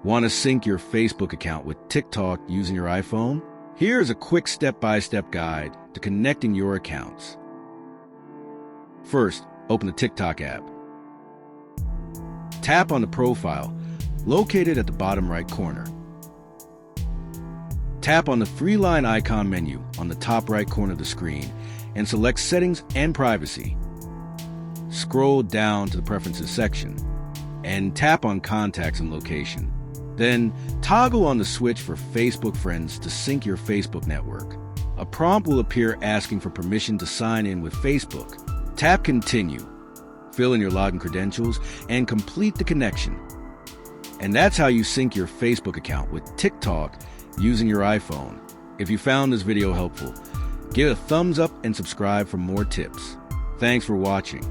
Want to sync your Facebook account with TikTok using your iPhone? Here's a quick step-by-step guide to connecting your accounts. First, open the TikTok app. Tap on the profile, located at the bottom right corner. Tap on the three-line icon menu on the top right corner of the screen and select Settings and Privacy. Scroll down to the Preferences section and tap on Contacts and Location. Then toggle on the switch for Facebook Friends to sync your Facebook network. A prompt will appear asking for permission to sign in with Facebook. Tap Continue, fill in your login credentials, and complete the connection. And that's how you sync your Facebook account with TikTok using your iPhone. If you found this video helpful, give it a thumbs up and subscribe for more tips. Thanks for watching.